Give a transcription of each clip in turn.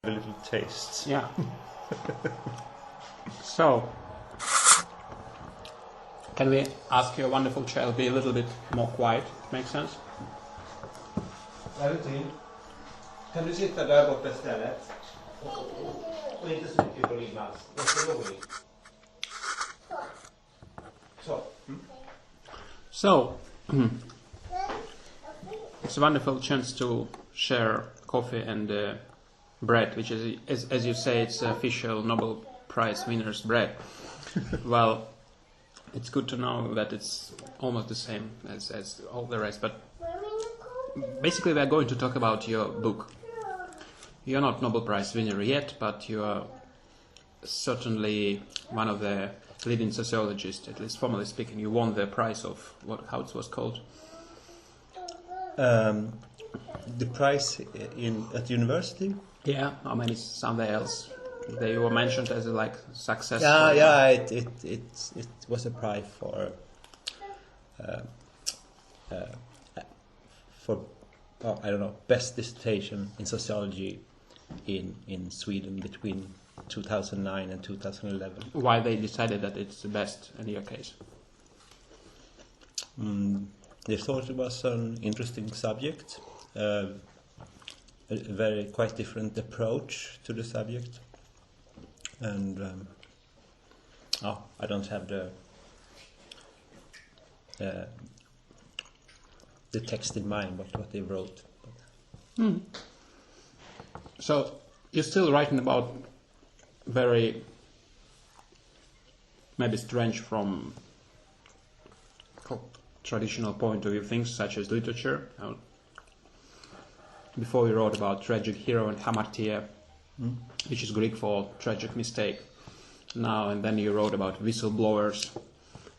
a little taste. Yeah. So, can we ask your wonderful child be a little bit more quiet? Makes sense? Valentin, kan du sitta där borta istället? Och inte så mycket volym alls. Jättelåg. Så. So, it's a wonderful chance to share coffee and bread, which is, as you say, it's official Nobel Prize winner's bread. Well, it's good to know that it's almost the same as all the rest, but basically we are going to talk about your book. You're not Nobel Prize winner yet, but you are certainly one of the leading sociologists, at least formally speaking. You won the prize of how it was called? The prize at university? Yeah, I mean it's somewhere else. They were mentioned as a success. It was a prize for I don't know, best dissertation in sociology in Sweden between 2009 and 2011. Why they decided that it's the best in your case? They thought it was an interesting subject, a very quite different approach to the subject, and I don't have the text in mind, what they wrote. So you're still writing about very maybe strange from traditional point of view things such as literature. Before you wrote about tragic hero and hamartia, which is Greek for tragic mistake. Now and then you wrote about whistleblowers,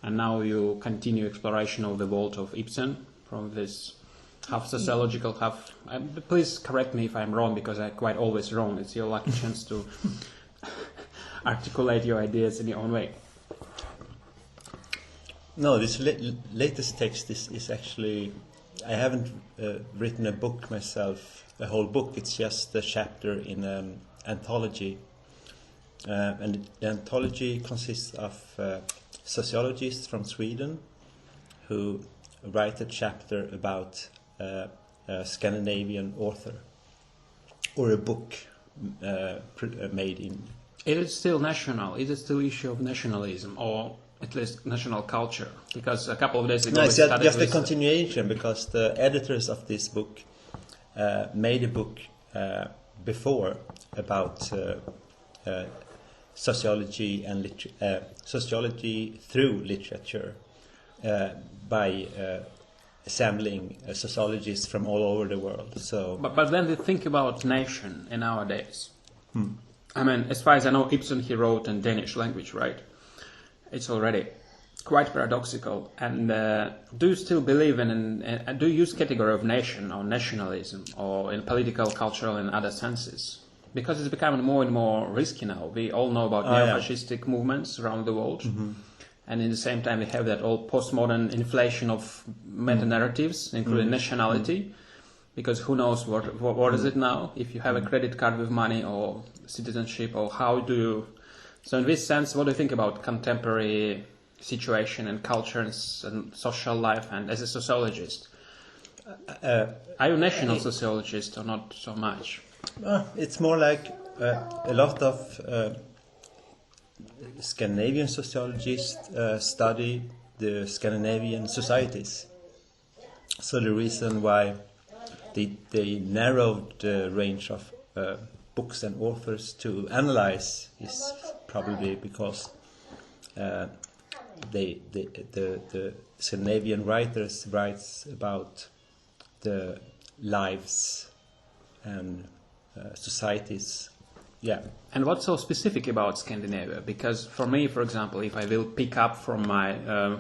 and now you continue exploration of the world of Ibsen from this half sociological, half. Please correct me if I'm wrong, because I'm quite always wrong. It's your lucky chance to articulate your ideas in your own way. No, this latest text is actually. I haven't written a book myself, a whole book. It's just a chapter in an anthology, and the anthology consists of sociologists from Sweden who write a chapter about a Scandinavian author, or a book made in. Is it still national? Is it still issue of nationalism, or at least national culture? Because a couple of days ago, no, it's just a continuation, because the editors of this book made a book before about sociology and sociology through literature by assembling sociologists from all over the world. So, but then they think about nation in nowadays. I mean, as far as I know, Ibsen he wrote in Danish language, right? It's already quite paradoxical. And do you still believe do you use category of nation or nationalism or in political, cultural and other senses? Because it's becoming more and more risky now. We all know about neo-fascistic movements around the world. And in the same time we have that old postmodern inflation of meta-narratives, including nationality. Because who knows what is it now? If you have a credit card with money or citizenship, or how do you... So in this sense, what do you think about contemporary situation and culture and social life, and as a sociologist? Are you a national sociologist or not so much? It's more like a lot of Scandinavian sociologists study the Scandinavian societies. So the reason why they narrowed the range of books and authors to analyze is probably because the Scandinavian writers writes about the lives and societies. Yeah. And what's so specific about Scandinavia? Because for me, for example, if I will pick up from my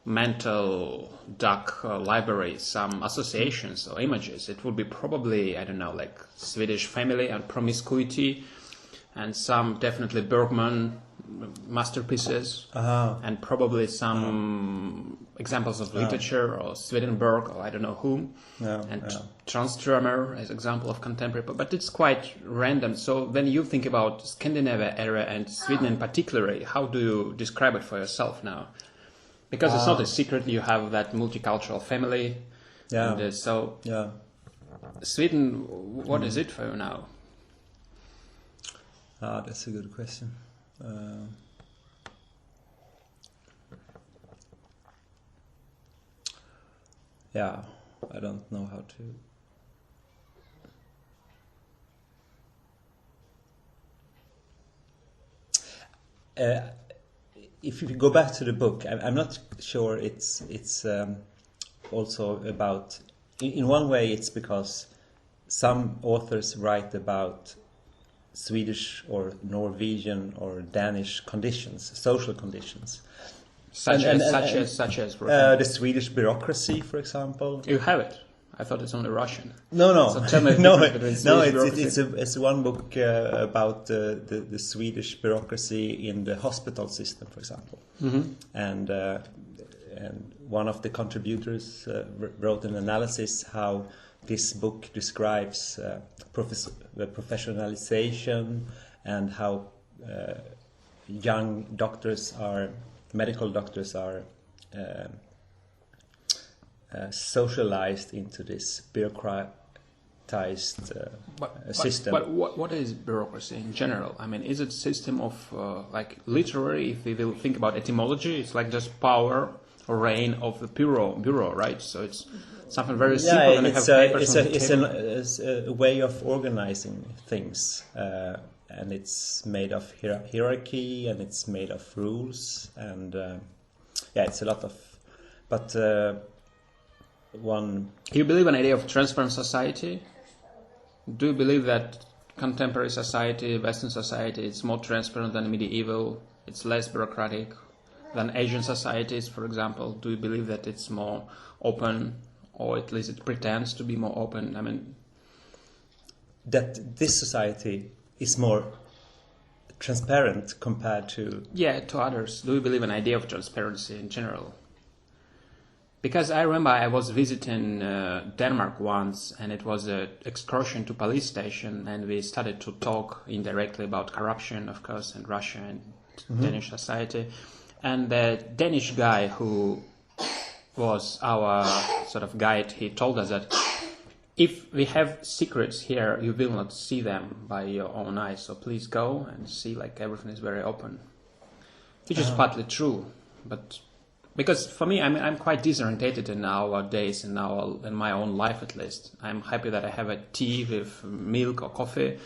mental duck library some associations or images, it would be probably, I don't know, like Swedish family and promiscuity, and some definitely Bergman masterpieces and probably some examples of literature or Swedenborg or I don't know whom, and Tranströmer as example of contemporary, but it's quite random. So when you think about Scandinavia era and Sweden in particular, how do you describe it for yourself now? Because it's not a secret, you have that multicultural family. Yeah. And, Sweden, what is it for you now? That's a good question. I don't know how to. If you go back to the book, I'm not sure it's also about. In one way, it's because some authors write about Swedish or Norwegian or Danish conditions, social conditions. Such as the Swedish bureaucracy, for example. You have it. I thought it's only Russian. No. So tell me it's one book about the Swedish bureaucracy in the hospital system, for example. Mm-hmm. And one of the contributors wrote an analysis how this book describes the professionalization and how young medical doctors are socialized into this bureaucratized system. But what is bureaucracy in general? I mean, is it a system of like literary? If we will think about etymology, it's like just power or reign of the bureau, right? So it's something very simple. And it's a way of organizing things, and it's made of hierarchy, and it's made of rules, and it's a lot of. But one. Do you believe in an idea of transparent society? Do you believe that contemporary society, Western society, is more transparent than medieval? It's less bureaucratic than Asian societies, for example? Do you believe that it's more open, or at least it pretends to be more open? I mean, that this society is more transparent compared to others. Do you believe in an idea of transparency in general? Because I remember I was visiting Denmark once, and it was an excursion to police station, and we started to talk indirectly about corruption, of course, and Russia and Danish society. And the Danish guy who was our sort of guide, he told us that if we have secrets here, you will not see them by your own eyes. So please go and see, like, everything is very open. Which is partly true, but because for me, I'm quite disorientated in nowadays, in my own life at least. I'm happy that I have a tea with milk or coffee.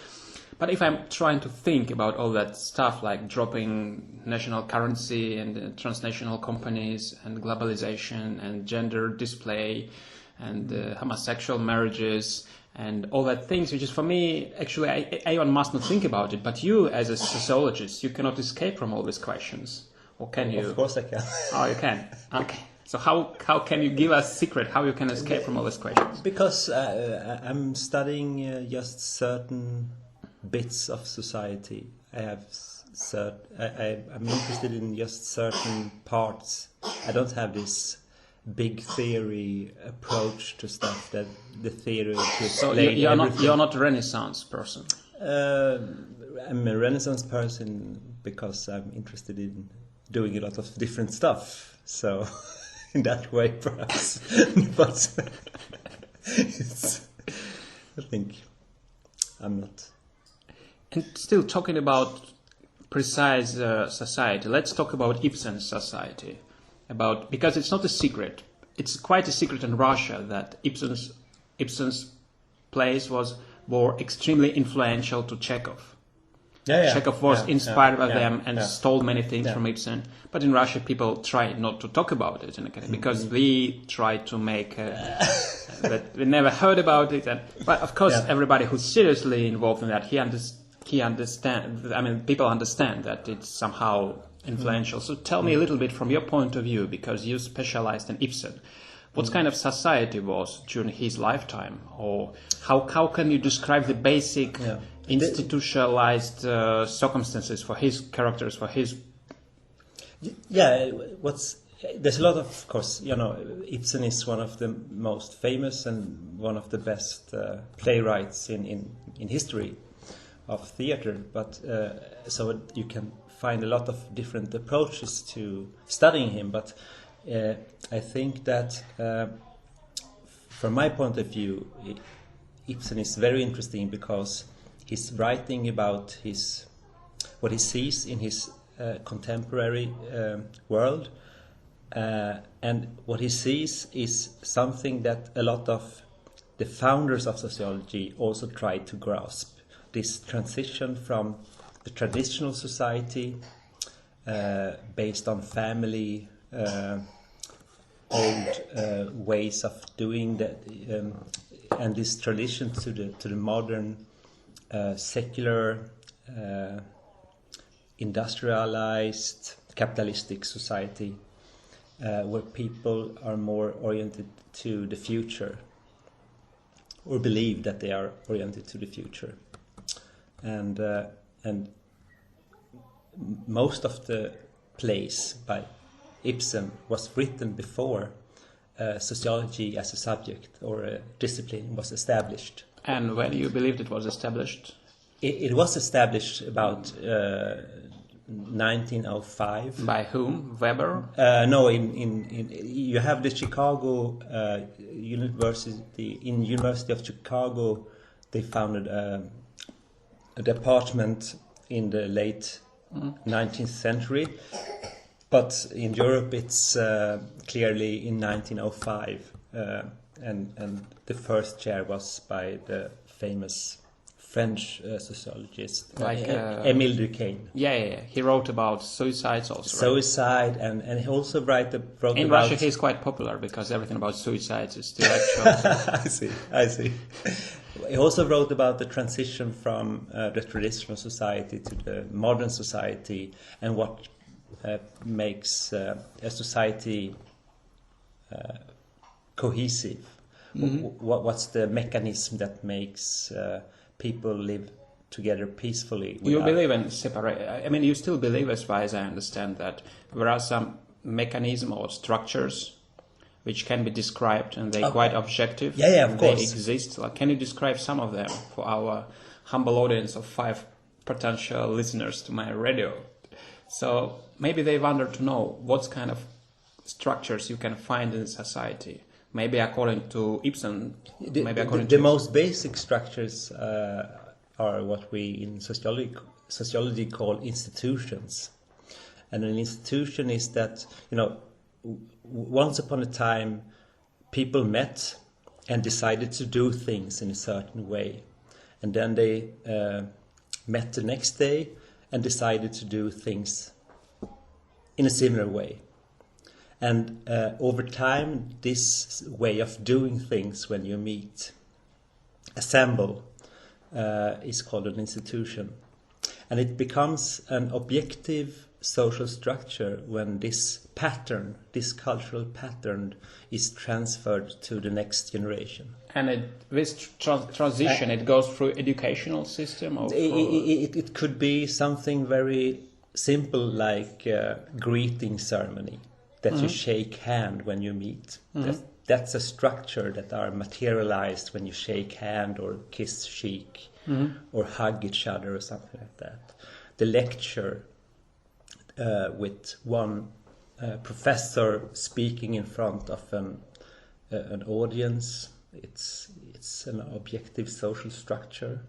But if I'm trying to think about all that stuff, like dropping national currency and transnational companies and globalization and gender display and homosexual marriages and all that things, which is for me, actually, I must not think about it. But you, as a sociologist, you cannot escape from all these questions. Or can you? Of course I can. Oh, you can. Okay. So how can you give us a secret how you can escape from all these questions? Because I'm studying just certain bits of society. I'm interested in just certain parts. I don't have this big theory approach to stuff that the theory to explain you're not a Renaissance person. I'm a Renaissance person because I'm interested in doing a lot of different stuff. So in that way, perhaps. But I think I'm not. And still talking about precise society, let's talk about Ibsen's society. Because it's not a secret. It's quite a secret in Russia that Ibsen's plays were extremely influential to Chekhov. Chekhov was inspired by them and stole many things from Ibsen. But in Russia, people try not to talk about it because we try to make that we never heard about it. But of course, everybody who's seriously involved in that, he understands. I mean, people understand that it's somehow influential. So tell me a little bit from your point of view, because you specialized in Ibsen. What kind of society was during his lifetime, or how can you describe the basic institutionalized circumstances for his characters, for his... Yeah, there's a lot of course, Ibsen is one of the most famous and one of the best playwrights in history of theater, but so you can find a lot of different approaches to studying him, but I think that from my point of view, Ibsen is very interesting because he's writing about what he sees in his contemporary world, and what he sees is something that a lot of the founders of sociology also tried to grasp, this transition from the traditional society based on family, old ways of doing that, and this tradition to the modern secular, industrialized, capitalistic society, where people are more oriented to the future, or believe that they are oriented to the future, and most of the plays by Ibsen was written before sociology as a subject or a discipline was established. And when you believed it was established? It was established about 1905. By whom? Weber? No, in you have the Chicago University. In University of Chicago, they founded a department in the late 19th century, but in Europe it's clearly in 1905, and the first chair was by the famous French sociologist Émile Durkheim. Yeah. He wrote about suicides also. Suicide, right? and he also wrote about... In Russia he's quite popular because everything about suicides is still actual. I see. He also wrote about the transition from the traditional society to the modern society, and what makes a society cohesive. What's the mechanism that makes people live together peacefully? You believe in separate... I mean, you still believe, as far as I understand, that there are some mechanism or structures which can be described, and they're quite objective. Yeah, of course. They exist. Like, can you describe some of them for our humble audience of 5 potential listeners to my radio? So maybe they wonder to know what kind of structures you can find in society. Maybe according to Ibsen, the most basic structures are what we in sociology call institutions. And an institution is that, once upon a time, people met and decided to do things in a certain way. And then they met the next day and decided to do things in a similar way. And over time, this way of doing things when you meet, assemble, is called an institution. And it becomes an objective social structure when this pattern, this cultural pattern, is transferred to the next generation. And this transition, it goes through educational system? Or it could be something very simple like greeting ceremony, that you shake hand when you meet. That's a structure that are materialized when you shake hand or kiss cheek or hug each other or something like that. The lecture with one professor speaking in front of an audience, it's an objective social structure.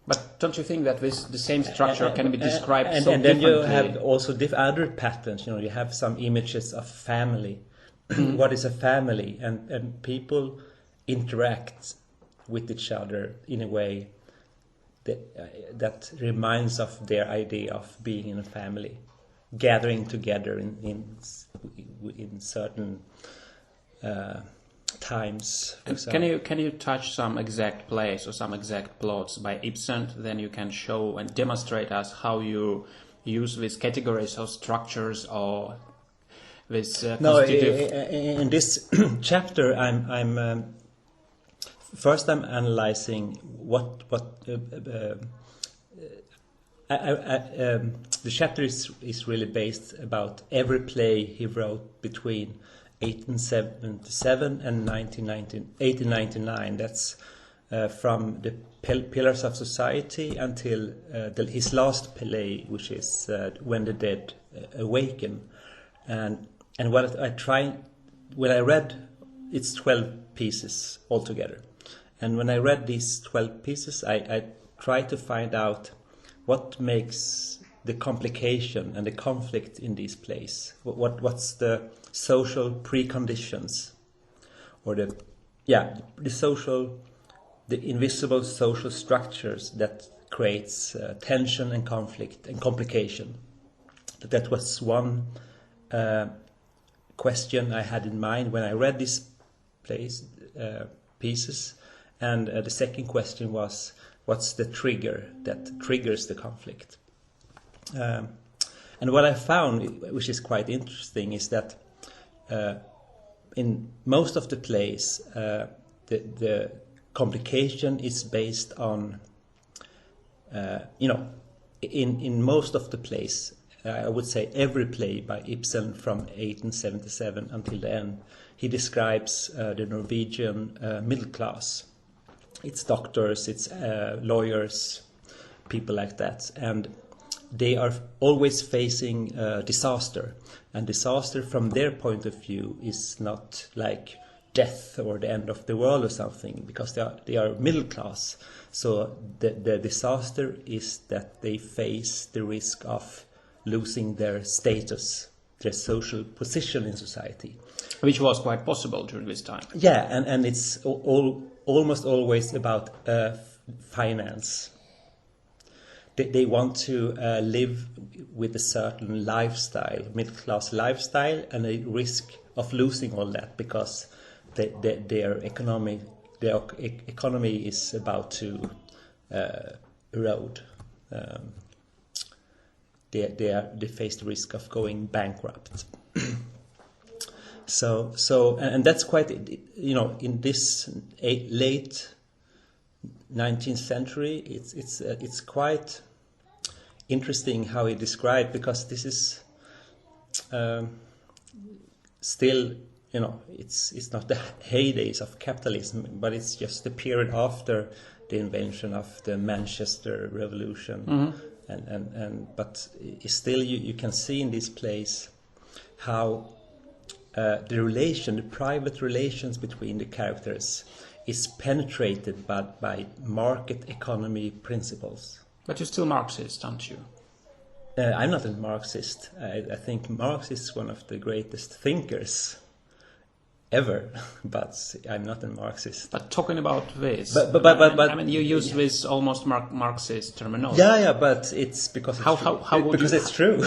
But don't you think that the same structure can be described so and then differently? you have also other patterns. You have some images of family. What is a family? And people interact with each other in a way that reminds of their idea of being in a family, gathering together in certain times. Can you touch some exact plays or some exact plots by Ibsen? Then you can show and demonstrate us how you use these categories or structures or this constitutive... In this chapter, I'm first I'm analyzing the chapter is really based about every play he wrote between 1877 and 1899. That's from the Pillars of Society until his last play, which is When the Dead Awaken. And what when I read, it's 12 pieces altogether. And when I read these 12 pieces, I tried to find out what makes the complication and the conflict in these plays. What's the social preconditions, or the invisible social structures that creates tension and conflict and complication. That was one question I had in mind when I read these pieces, and the second question was, what's the trigger that triggers the conflict? And what I found, which is quite interesting, is that in most of the plays, the complication is based on, in most of the plays, I would say every play by Ibsen from 1877 until the end, he describes the Norwegian middle class. It's doctors, it's lawyers, people like that, and they are always facing disaster. And disaster from their point of view is not like death or the end of the world or something, because they are middle class. So the disaster is that they face the risk of losing their status, their social position in society. Which was quite possible during this time. Yeah, and it's almost always about finance. They want to live with a certain lifestyle, middle-class lifestyle, and a risk of losing all that because their economy is about to erode. They face the risk of going bankrupt. And that's quite, in this late 19th century, it's quite interesting how he described, because this is still, it's not the heydays of capitalism, but it's just the period after the invention of the Manchester Revolution. Mm-hmm. But still you can see in this place how the private relations between the characters is penetrated by market economy principles. But you're still Marxist, aren't you? I'm not a Marxist. I think Marx is one of the greatest thinkers ever, but I'm not a Marxist. But talking about this, but I mean, you use this almost Marxist terminology. Yeah, but it's because it's true.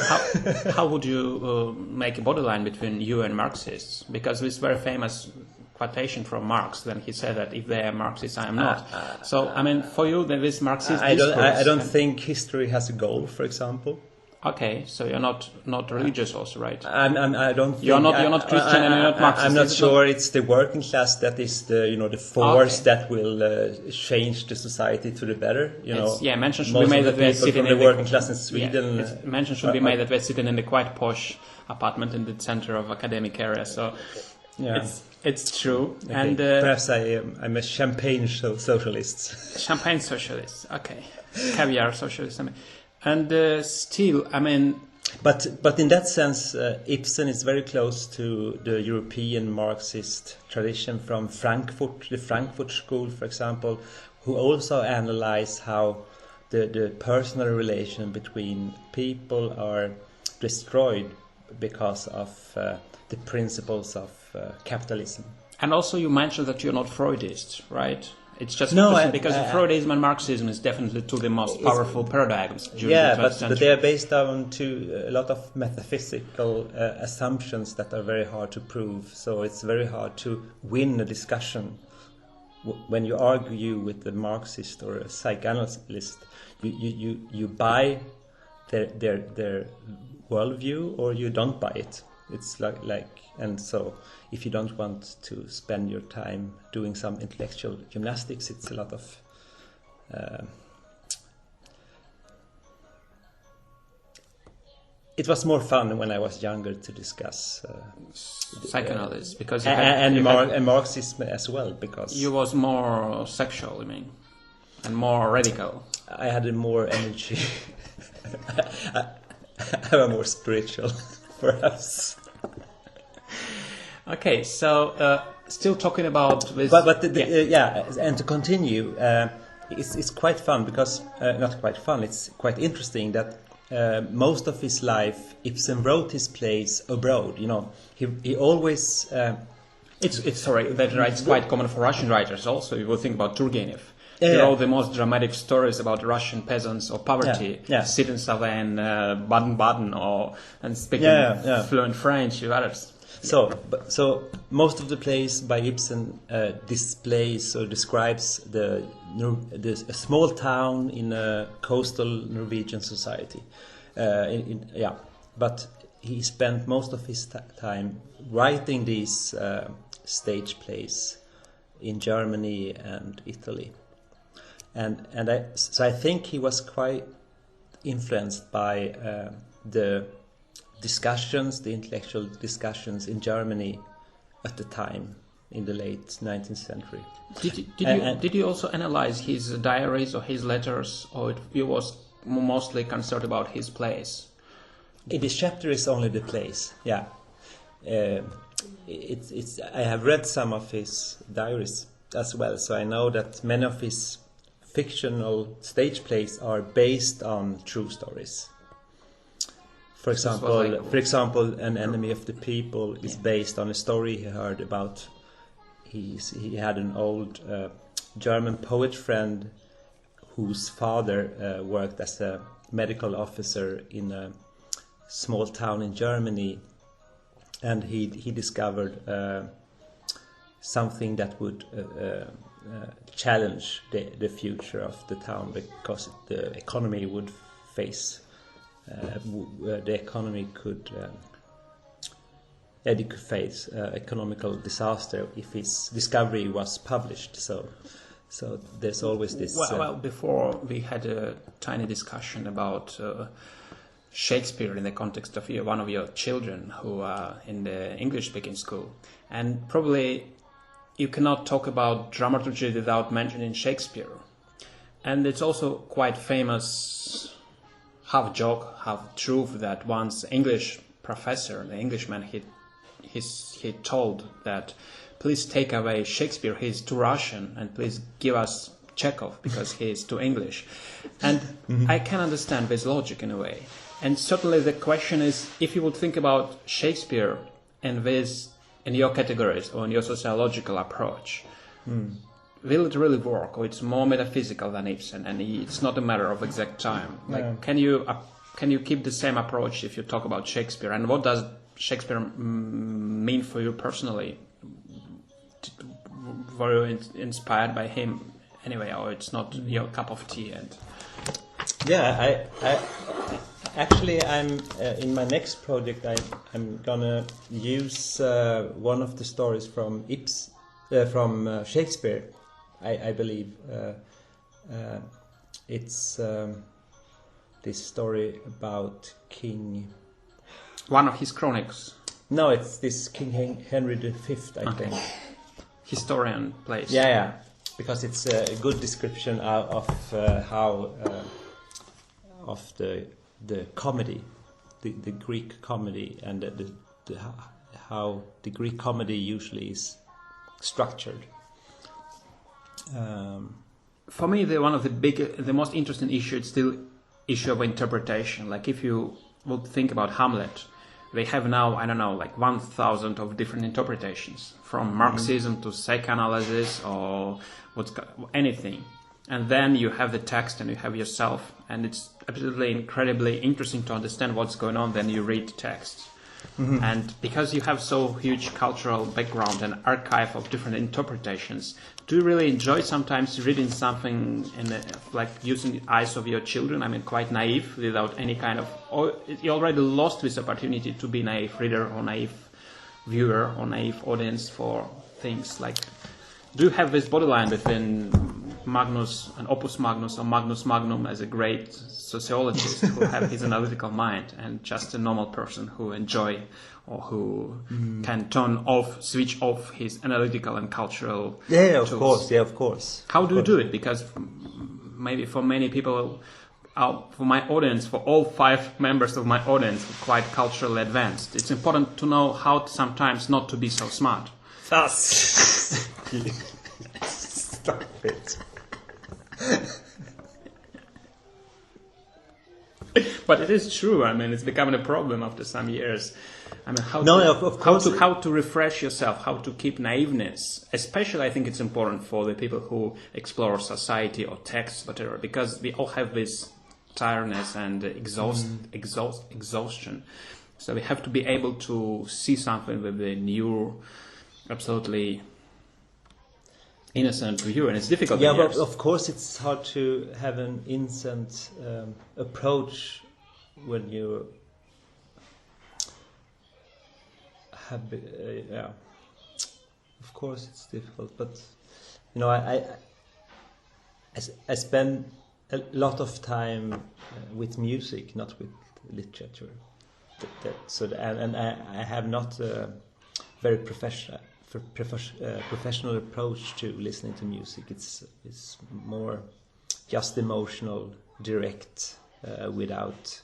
How would you make a borderline between you and Marxists? Because this very famous quotation from Marx, then he said that if they are Marxists, I am not. So, I mean, for you, there is Marxist discourse. I don't think history has a goal, for example. Okay, so you're not religious also, right? I don't think you're not Christian and you're not Marxist. I'm not sure it's the working class that is the force that will change the society to the better. Mention should be made that they're sitting in the working class in Sweden. Mention should be made that they're sitting in the quite posh apartment in the center of academic area. So it's true. Okay. And perhaps I'm a champagne socialist. Champagne socialist. Okay, caviar socialist. And still, I mean... But in that sense, Ibsen is very close to the European Marxist tradition from Frankfurt, the Frankfurt School, for example, who also analyze how the personal relation between people are destroyed because of the principles of capitalism. And also you mentioned that you're not Freudist, right? It's just because Freudism and Marxism is definitely two of the most powerful paradigms during the 20th century. But they are based on a lot of metaphysical assumptions that are very hard to prove. So it's very hard to win a discussion. When you argue with a Marxist or a psychoanalyst, you buy their worldview or you don't buy it. It's like, and so if you don't want to spend your time doing some intellectual gymnastics, it's a lot of it was more fun when I was younger to discuss psychoanalysis, because and Marxism as well, because you was more sexual, I mean, and more radical. I had a more energy. I was more spiritual, perhaps. Okay, so still talking about this. But and to continue, it's quite fun because not quite fun. It's quite interesting that most of his life, Ibsen wrote his plays abroad. You know, he always. It's quite common for Russian writers also. You will think about Turgenev. He wrote the most dramatic stories about Russian peasants or poverty, citizens in Baden-Baden and speaking fluent French or others. So most of the plays by Ibsen displays or describes a small town in a coastal Norwegian society. But he spent most of his time writing these stage plays in Germany and Italy. So I think he was quite influenced by the intellectual discussions in Germany at the time, in the late 19th century. Did you also analyze his diaries or his letters, or you was mostly concerned about his plays? This chapter is only the plays. Yeah, I have read some of his diaries as well, so I know that many of his fictional stage plays are based on true stories. For example, An Enemy of the People is based on a story he heard about. He had an old German poet friend whose father worked as a medical officer in a small town in Germany, and he discovered something that would challenge the future of the town, because the economy would face. The economy could face economical disaster if his discovery was published. So there's always this. Well, before we had a tiny discussion about Shakespeare in the context of one of your children who are in the English-speaking school, and probably you cannot talk about dramaturgy without mentioning Shakespeare, and it's also quite famous. Half joke, half truth, that once English professor, the Englishman, he told that please take away Shakespeare, he's too Russian, and please give us Chekhov because he is too English. And I can understand this logic in a way. And certainly the question is, if you would think about Shakespeare and this in your categories or in your sociological approach, will it really work, or it's more metaphysical than Ibsen, and it's not a matter of exact time? Like, can you keep the same approach if you talk about Shakespeare? And what does Shakespeare mean for you personally? Were you inspired by him anyway, or it's not your cup of tea? And I actually I'm in my next project I'm gonna use one of the stories from from Shakespeare. I believe it's this story about King. One of his chronics. No, it's this King Henry V, I think. Historian plays. Yeah, because it's a good description of how of the comedy, the Greek comedy, and how the Greek comedy usually is structured. For me, the most interesting issue is still issue of interpretation. Like if you would think about Hamlet, they have now, I don't know, like 1,000 of different interpretations, from Marxism to psychoanalysis or anything. And then you have the text and you have yourself, and it's absolutely incredibly interesting to understand what's going on. Then you read the text. And because you have so huge cultural background and archive of different interpretations, do you really enjoy sometimes reading something like using the eyes of your children? I mean, quite naive, without any kind of... Or you already lost this opportunity to be naive reader or naive viewer or naive audience for things like... Do you have this borderline between Magnus and Opus Magnus or Magnus Magnum as a great sociologist who have his analytical mind and just a normal person who enjoy or who can switch off his analytical and cultural of tools? course, yeah, of course. How do you do it? Because maybe for many people, for my audience, for all 5 members of my audience, quite culturally advanced, it's important to know how sometimes not to be so smart. Stop it. But it is true. I mean, it's becoming a problem after some years. I mean, how to refresh yourself, how to keep naiveness. Especially, I think it's important for the people who explore society or text, whatever, because we all have this tiredness and exhaustion. So we have to be able to see something with a new, absolutely innocent view, and it's difficult. Yeah, but of course it's hard to have an innocent approach when you have. Yeah, of course it's difficult, but you know, I spend a lot of time with music, not with literature. And I have not a very professional approach to listening to music. It's more just emotional, direct, without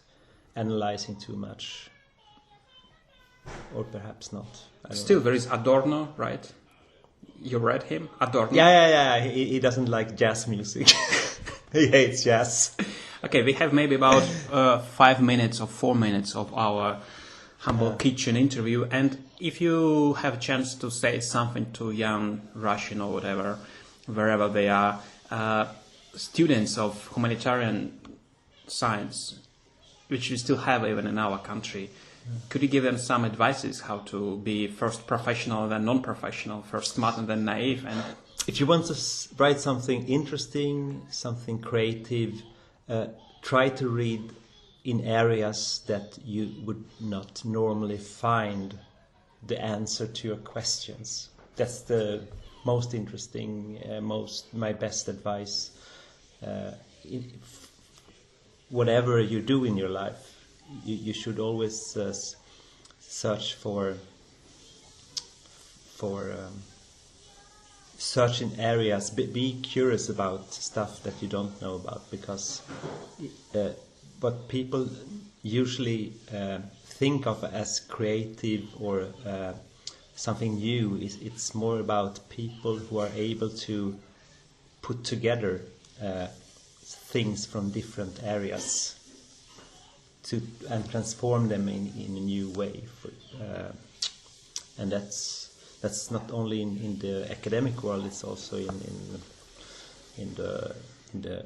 analyzing too much, or perhaps not. Still, there is Adorno, right? You read him, Adorno? Yeah. He doesn't like jazz music. He hates jazz. Okay, we have maybe about 5 minutes or 4 minutes of our humble kitchen interview, and if you have a chance to say something to young Russian or whatever, wherever they are, students of humanitarian science, which we still have even in our country, could you give them some advices how to be first professional, then non-professional, first smart and then naive? And if you want to write something interesting, something creative, try to read in areas that you would not normally find the answer to your questions. That's the most interesting, my best advice. Whatever you do in your life, you should always search for search in areas. Be curious about stuff that you don't know about, because what people usually think of as creative or something new it's more about people who are able to put together things from different areas and transform them in a new way. And that's not only in the academic world; it's also in the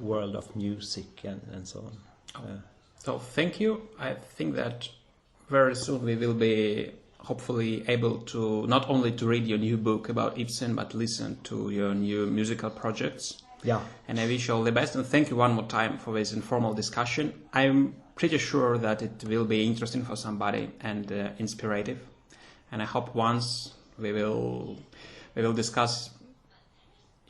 world of music and so on. So thank you. I think that very soon we will be hopefully able to not only to read your new book about Ibsen, but listen to your new musical projects. Yeah. And I wish you all the best, and thank you one more time for this informal discussion. I'm pretty sure that it will be interesting for somebody and inspirative. And I hope once we will discuss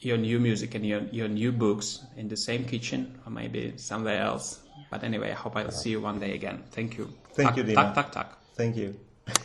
your new music and your new books in the same kitchen or maybe somewhere else. But anyway, I hope I'll see you one day again. Thank you. Thank you, Dima. Tak. Thank you.